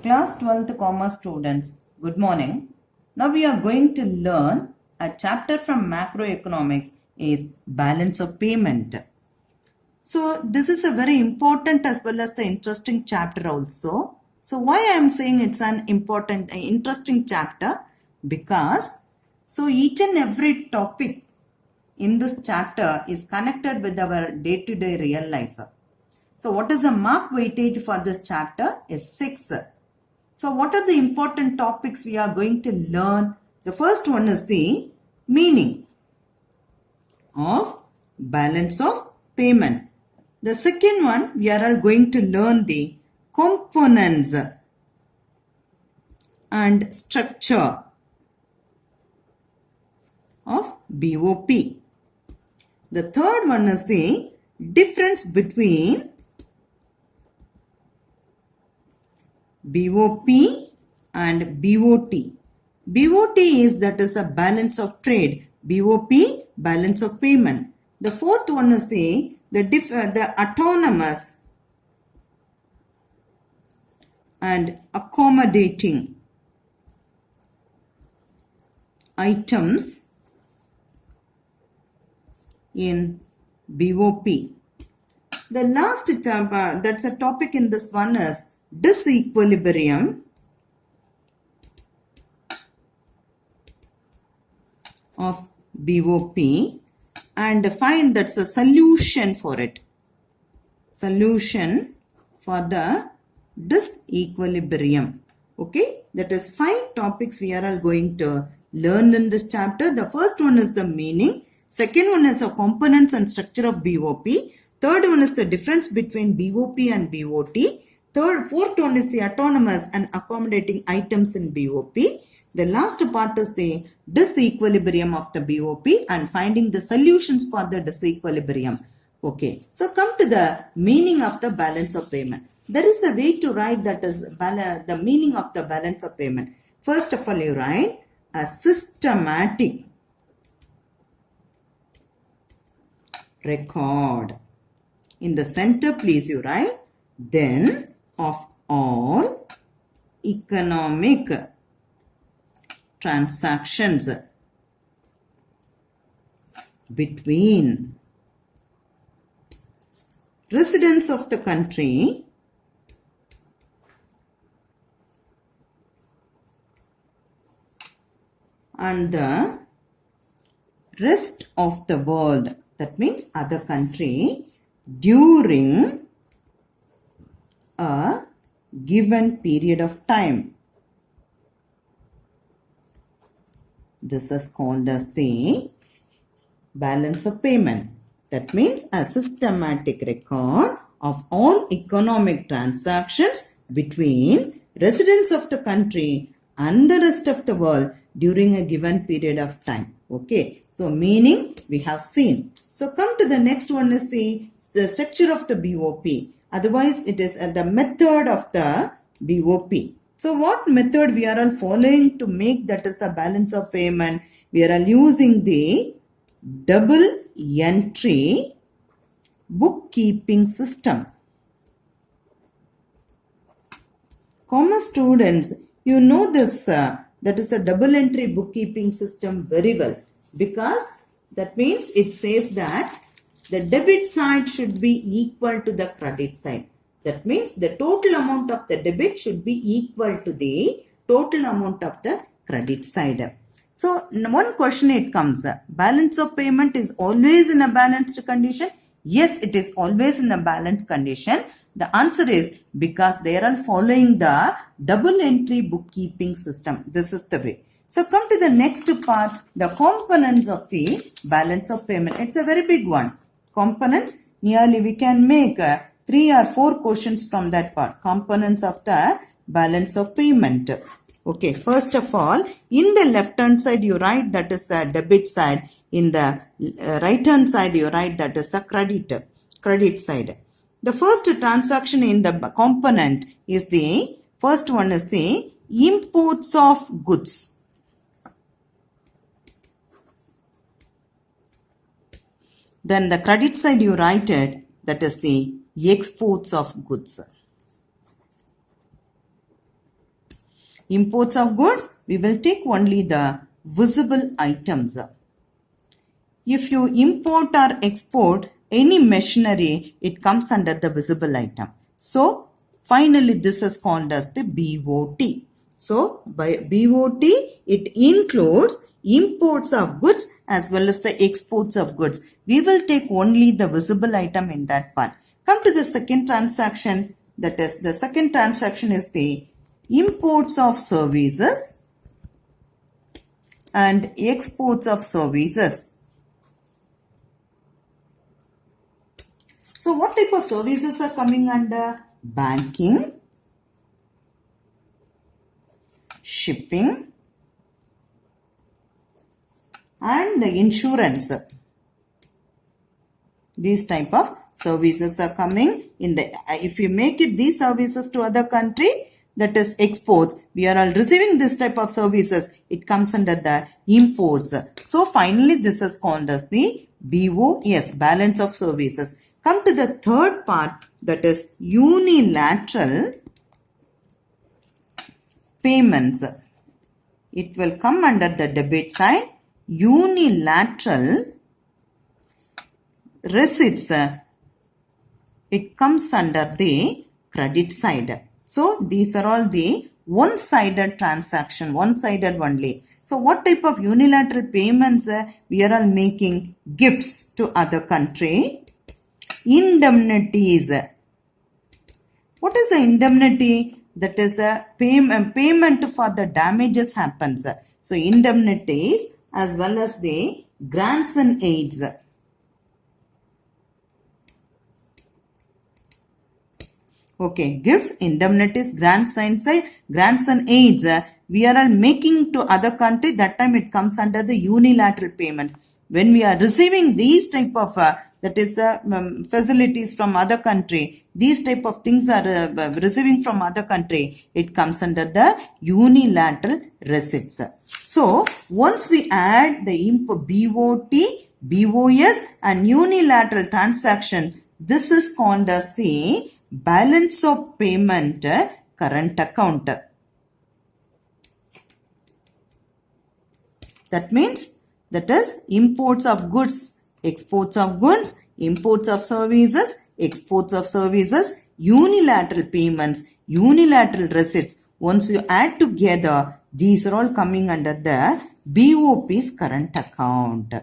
Class 12th Commerce students, good morning. Now we are going to learn a chapter from macroeconomics is balance of payment. So this is a very important as well as the interesting chapter also. So why I am saying it's an important, interesting chapter? Because so each and every topic in this chapter is connected with our day-to-day real life. So what is the mark weightage for this chapter is 6. So what are the important topics we are going to learn? The first one is the meaning of balance of payment. The second one, we are all going to learn the components and structure of BOP. The third one is the difference between BOP and BOT. BOT is that is a balance of trade. BOP, balance of payment. The fourth one is the autonomous and accommodating items in BOP. The last that's a topic in this one is disequilibrium of BOP and find that's a solution for it. Solution for the disequilibrium. Okay, that is 5 topics we are all going to learn in this chapter. The first one is the meaning. Second one is the components and structure of BOP. Third one is the difference between BOP and BOT. Fourth one is the autonomous and accommodating items in BOP. The last part is the disequilibrium of the BOP and finding the solutions for the disequilibrium. Okay, so come to the meaning of the balance of payment. There is a way to write that is the meaning of the balance of payment. First of all, you write a systematic record. In the center, please you write then of all economic transactions between residents of the country and the rest of the world, that means other country, during a given period of time. This is called as the balance of payment. That means a systematic record of all economic transactions between residents of the country and the rest of the world during a given period of time. Okay, so meaning we have seen. So come to the next one is the structure of the BOP. Otherwise, it is the method of the BOP. So what method we are all following to make that is a balance of payment? We are all using the double entry bookkeeping system. Commerce students, you know this that is a double entry bookkeeping system very well, because that means it says that the debit side should be equal to the credit side. That means the total amount of the debit should be equal to the total amount of the credit side. So one question it comes, balance of payment is always in a balanced condition? Yes, it is always in a balanced condition. The answer is because they are all following the double entry bookkeeping system. This is the way. So come to the next part, the components of the balance of payment. It's a very big one. Components, nearly we can make 3 or 4 questions from that part. Components of the balance of payment. Okay, first of all, in the left hand side you write that is the debit side. In the right hand side you write that is the credit side. The first transaction in the component is the first one is the imports of goods. Then the credit side you write it, that is the exports of goods. Imports of goods, we will take only the visible items. If you import or export any machinery, it comes under the visible item. So, finally, this is called as the BOT. So, by BOT, it includes imports of goods as well as the exports of goods. We will take only the visible item in that part. Come to the second transaction. That is, the second transaction is the imports of services and exports of services. So what type of services are coming under? Banking, shipping, and the insurance. These type of services are coming in the, if you make it these services to other country, that is exports. We are all receiving this type of services. It comes under the imports. So finally, this is called as the BOS, balance of services. Come to the third part, that is unilateral payments. It will come under the debit side. Unilateral receipts, it comes under the credit side. So these are all the one-sided transaction, one-sided only. So what type of unilateral payments we are all making? Gifts to other country. Indemnities. What is the indemnity? That is the payment for the damages happens. So indemnities as well as the grants and aids. Okay, gifts, indemnities, grants and aids. We are all making to other country. That time it comes under the unilateral payment. When we are receiving these type of facilities from other country, these type of things are receiving from other country, it comes under the unilateral receipts. So once we add the BOT, BOS and unilateral transaction, this is called as the balance of payment current account. That means that is imports of goods, exports of goods, imports of services, exports of services, unilateral payments, unilateral receipts. Once you add together, these are all coming under the BOP's current account.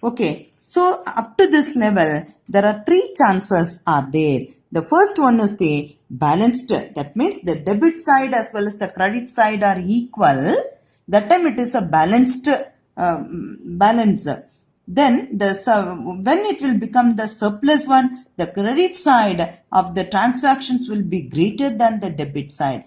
Okay, so up to this level, there are three chances are there. The first one is the balanced. That means the debit side as well as the credit side are equal. That time it is a balanced balance. Then when it will become the surplus one, the credit side of the transactions will be greater than the debit side.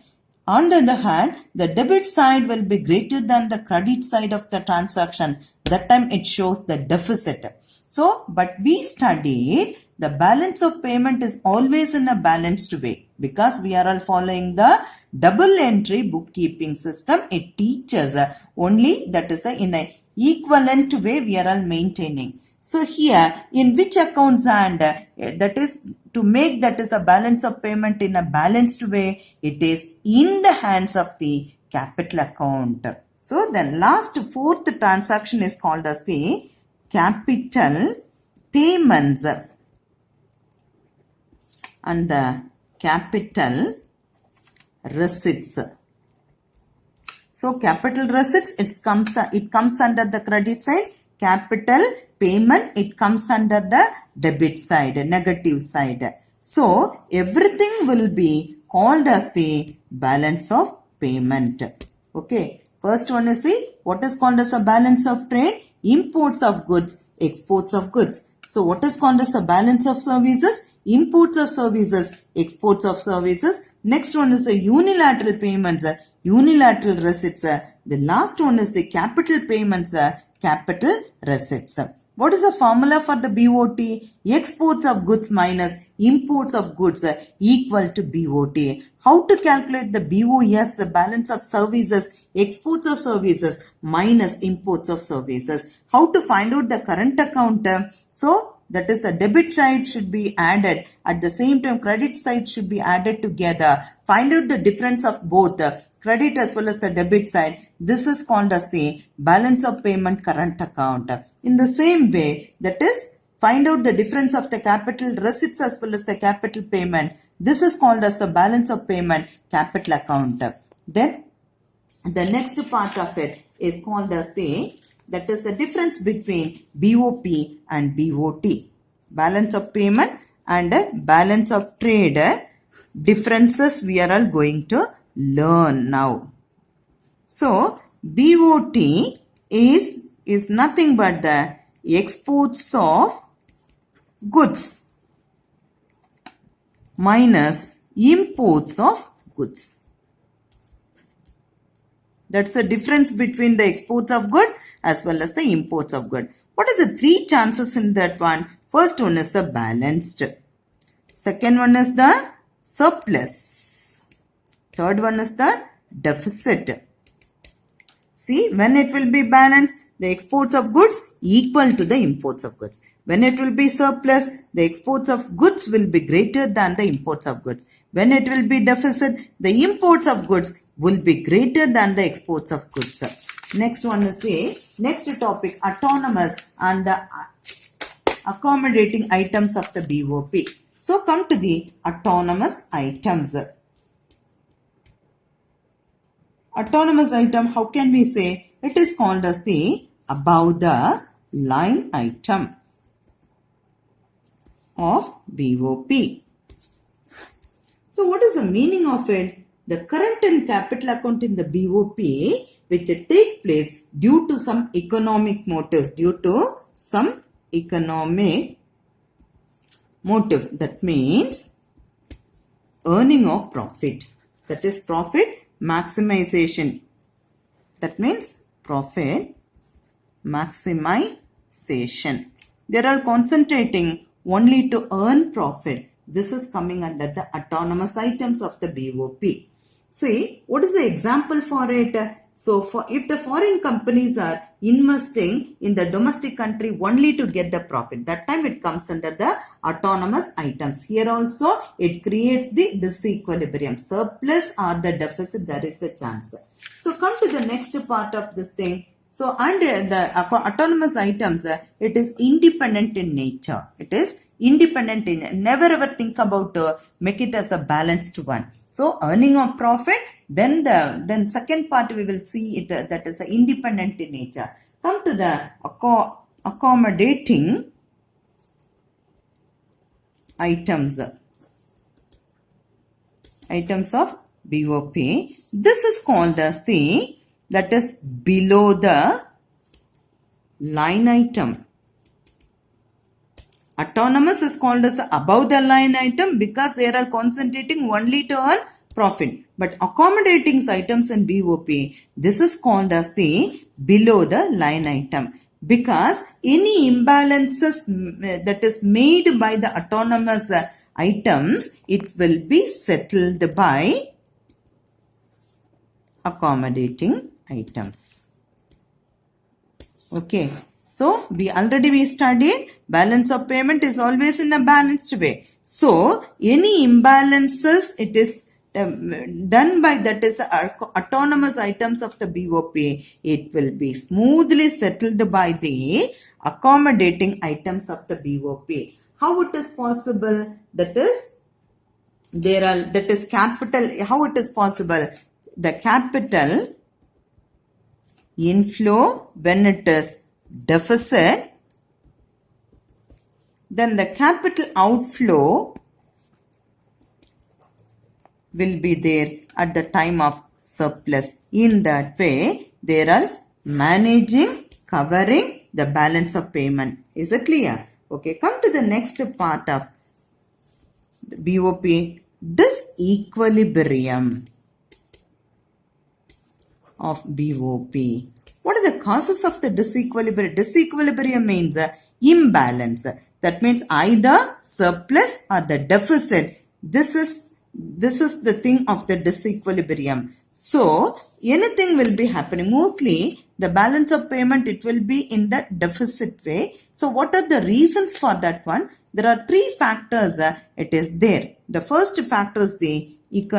On the other hand, the debit side will be greater than the credit side of the transaction. That time it shows the deficit. So, but we studied the balance of payment is always in a balanced way because we are all following the double entry bookkeeping system. It teaches only that is in a equivalent way we are all maintaining. So here in which accounts and that is to make that is a balance of payment in a balanced way, it is in the hands of the capital account. So then last fourth transaction is called as the capital payments and the capital receipts. So capital receipts, it comes under the credit side. Capital payment, it comes under the debit side, negative side. So everything will be called as the balance of payment. Okay. First one is the what is called as a balance of trade, imports of goods, exports of goods. So what is called as a balance of services, imports of services, exports of services. Next one is the unilateral payments, unilateral receipts. The last one is the capital payments, capital receipts. What is the formula for the BOT? Exports of goods minus imports of goods equal to BOT. How to calculate the BOS, the balance of services, exports of services minus imports of services. How to find out the current account? So that is the debit side should be added. At the same time, credit side should be added together. Find out the difference of both. credit as well as the debit side, this is called as the balance of payment current account. In the same way, that is, find out the difference of the capital receipts as well as the capital payment. This is called as the balance of payment capital account. Then the next part of it is called as that is the difference between BOP and BOT. Balance of payment and balance of trade. Differences we are all going to learn now. So, BOT is nothing but the exports of goods minus imports of goods. That's the difference between the exports of good as well as the imports of good. What are the three chances in that one? First one is the balanced. Second one is the surplus. Third one is the deficit. See, when it will be balanced, the exports of goods equal to the imports of goods. When it will be surplus, the exports of goods will be greater than the imports of goods. When it will be deficit, the imports of goods will be greater than the exports of goods. Next one is the next topic, autonomous and the accommodating items of the BOP. So come to the autonomous items. Autonomous item, how can we say? It is called as the above the line item of BOP. So what is the meaning of it? The current and capital account in the BOP which take place due to some economic motives. That means earning of profit. That is profit maximization. That means profit maximization. They are all concentrating only to earn profit. This is coming under the autonomous items of the BOP. See, what is the example for it? So, if the foreign companies are investing in the domestic country only to get the profit, that time it comes under the autonomous items. Here also, it creates the disequilibrium. Surplus or the deficit, there is a chance. So, come to the next part of this thing. So, under the autonomous items, it is independent in nature. It is independent in, never ever think about make it as a balanced one. So, earning of profit, then second part we will see it that is independent in nature. Come to the accommodating items of BOP. This is called as that is below the line item. Autonomous is called as above the line item because they are concentrating only to earn profit. But accommodating items in BOP, this is called as the below the line item. Because any imbalances that is made by the autonomous items, it will be settled by accommodating items. Okay. So, we studied balance of payment is always in a balanced way. So, any imbalances, it is done by that is autonomous items of the BOP. It will be smoothly settled by the accommodating items of the BOP. How it is possible? That is capital. How it is possible? The capital inflow when it is deficit, then the capital outflow will be there at the time of surplus. In that way, they are covering the balance of payment. Is it clear? Okay, come to the next part of the BOP, disequilibrium of BOP. What are the causes of the disequilibrium? Disequilibrium means imbalance. That means either surplus or the deficit. This is the thing of the disequilibrium. So, anything will be happening. Mostly, the balance of payment, it will be in the deficit way. So, what are the reasons for that one? There are three factors. It is there. The first factor is the economic.